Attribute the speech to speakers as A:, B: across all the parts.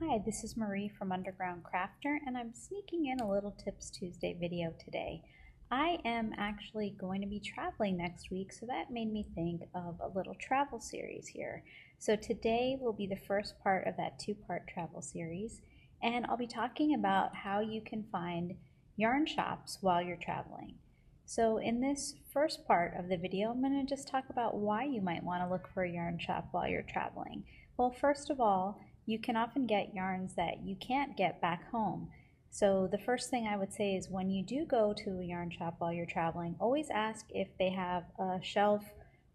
A: Hi, this is Marie from Underground Crafter, and I'm sneaking in a Little Tips Tuesday video today. I am actually going to be traveling next week, so that made me think of a little travel series here. So today will be the first part of that two-part travel series, and I'll be talking about how you can find yarn shops while you're traveling. So in this first part of the video, I'm going to just talk about why you might want to look for a yarn shop while you're traveling. Well, first of all, you can often get yarns that you can't get back home. So the first thing I would say is when you do go to a yarn shop while you're traveling, always ask if they have a shelf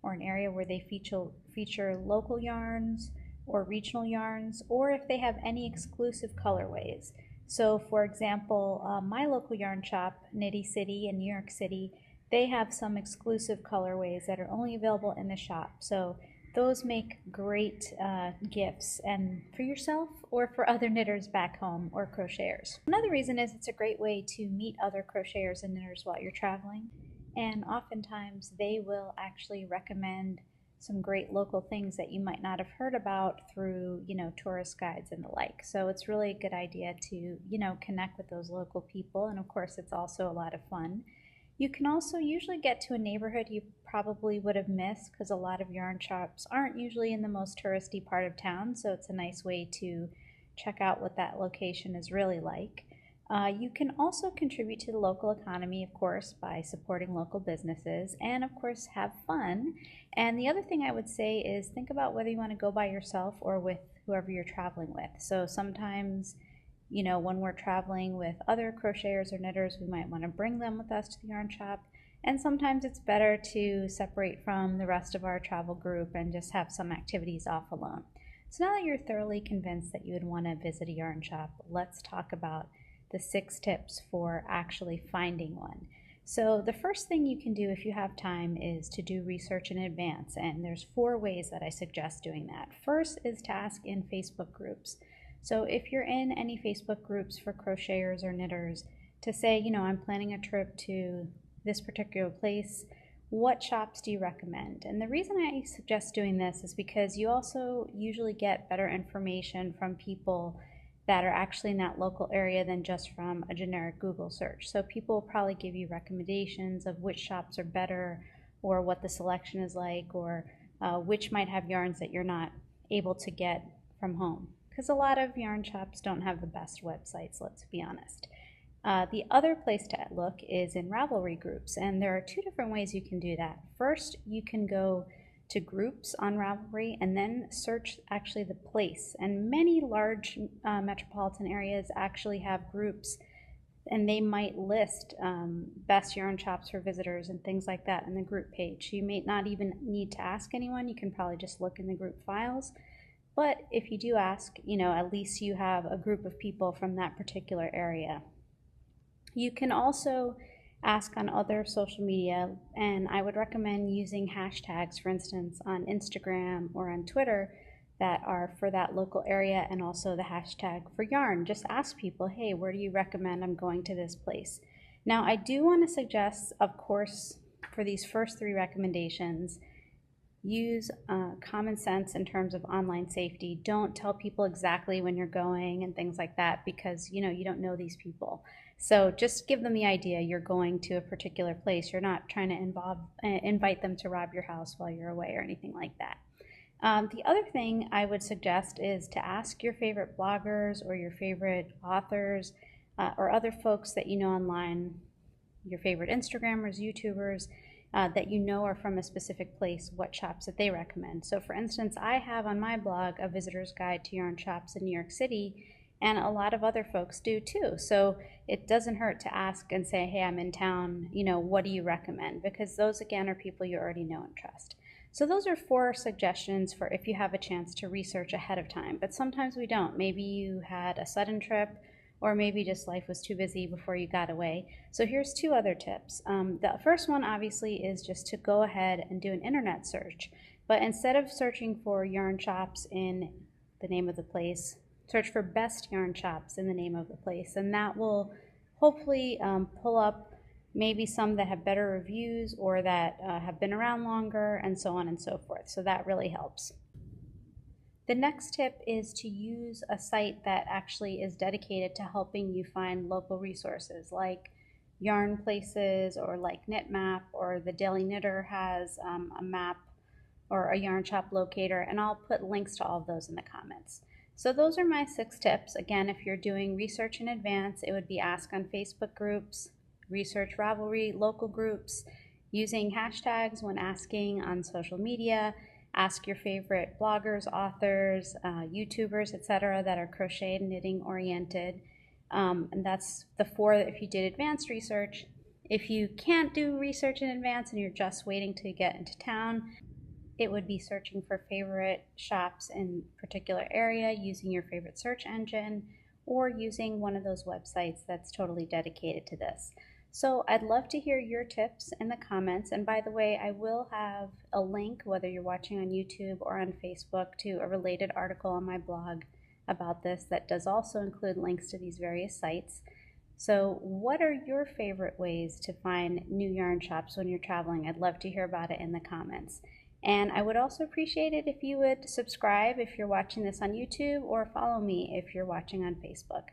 A: or an area where they feature local yarns or regional yarns, or if they have any exclusive colorways. So for example, my local yarn shop, Knitty City in New York City, they have some exclusive colorways that are only available in the shop. So those make great gifts, and for yourself or for other knitters back home or crocheters. Another reason is it's a great way to meet other crocheters and knitters while you're traveling, and oftentimes they will actually recommend some great local things that you might not have heard about through, tourist guides and the like. So it's really a good idea to, connect with those local people, and of course it's also a lot of fun. You can also usually get to a neighborhood you probably would have missed because a lot of yarn shops aren't usually in the most touristy part of town, so it's a nice way to check out what that location is really like. You can also contribute to the local economy, of course, by supporting local businesses, and of course have fun. And the other thing I would say is think about whether you want to go by yourself or with whoever you're traveling with. So sometimes when we're traveling with other crocheters or knitters, we might want to bring them with us to the yarn shop. And sometimes it's better to separate from the rest of our travel group and just have some activities off alone. So now that you're thoroughly convinced that you would want to visit a yarn shop, let's talk about the 6 tips for actually finding one. So the first thing you can do if you have time is to do research in advance, and there's 4 ways that I suggest doing that. First is to ask in Facebook groups. So if you're in any Facebook groups for crocheters or knitters, to say, I'm planning a trip to this particular place, what shops do you recommend? And the reason I suggest doing this is because you also usually get better information from people that are actually in that local area than just from a generic Google search. So people will probably give you recommendations of which shops are better, or what the selection is like, or which might have yarns that you're not able to get from home. Because a lot of yarn shops don't have the best websites, let's be honest. The other place to look is in Ravelry Groups, and there are 2 different ways you can do that. First, you can go to groups on Ravelry and then search actually the place, and many large metropolitan areas actually have groups, and they might list best yarn shops for visitors and things like that in the group page. You may not even need to ask anyone, you can probably just look in the group files. But if you do ask, at least you have a group of people from that particular area. You can also ask on other social media, and I would recommend using hashtags, for instance, on Instagram or on Twitter that are for that local area, and also the hashtag for yarn. Just ask people, hey, where do you recommend I'm going to this place? Now, I do want to suggest, of course, for these first 3 recommendations, use common sense in terms of online safety. Don't tell people exactly when you're going and things like that, because you don't know these people. So just give them the idea you're going to a particular place. You're not trying to invite them to rob your house while you're away or anything like that. The other thing I would suggest is to ask your favorite bloggers or your favorite authors or other folks that you know online, your favorite Instagrammers, YouTubers, that are from a specific place, what shops that they recommend. So for instance, I have on my blog a visitor's guide to yarn shops in New York City, and a lot of other folks do too. So it doesn't hurt to ask and say, hey, I'm in town, what do you recommend? Because those, again, are people you already know and trust. So those are 4 suggestions for if you have a chance to research ahead of time, but sometimes we don't. Maybe you had a sudden trip, or maybe just life was too busy before you got away. So here's 2 other tips. The first one obviously is just to go ahead and do an internet search, but instead of searching for yarn shops in the name of the place, search for best yarn shops in the name of the place, and that will hopefully pull up maybe some that have better reviews or that have been around longer, and so on and so forth. So that really helps. The next tip is to use a site that actually is dedicated to helping you find local resources like yarn places or like Knit Map, or the Daily Knitter has a map or a yarn shop locator, and I'll put links to all of those in the comments. So those are my 6 tips. Again, if you're doing research in advance, it would be ask on Facebook groups, research Ravelry local groups, using hashtags when asking on social media, ask your favorite bloggers, authors, YouTubers, etc. that are crochet and knitting oriented. And that's the 4 if you did advanced research. If you can't do research in advance and you're just waiting to get into town, it would be searching for favorite shops in a particular area, using your favorite search engine, or using one of those websites that's totally dedicated to this. So I'd love to hear your tips in the comments. And by the way, I will have a link, whether you're watching on YouTube or on Facebook, to a related article on my blog about this that does also include links to these various sites. So what are your favorite ways to find new yarn shops when you're traveling? I'd love to hear about it in the comments. And I would also appreciate it if you would subscribe if you're watching this on YouTube, or follow me if you're watching on Facebook.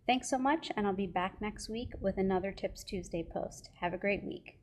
A: Thanks so much, and I'll be back next week with another Tips Tuesday post. Have a great week.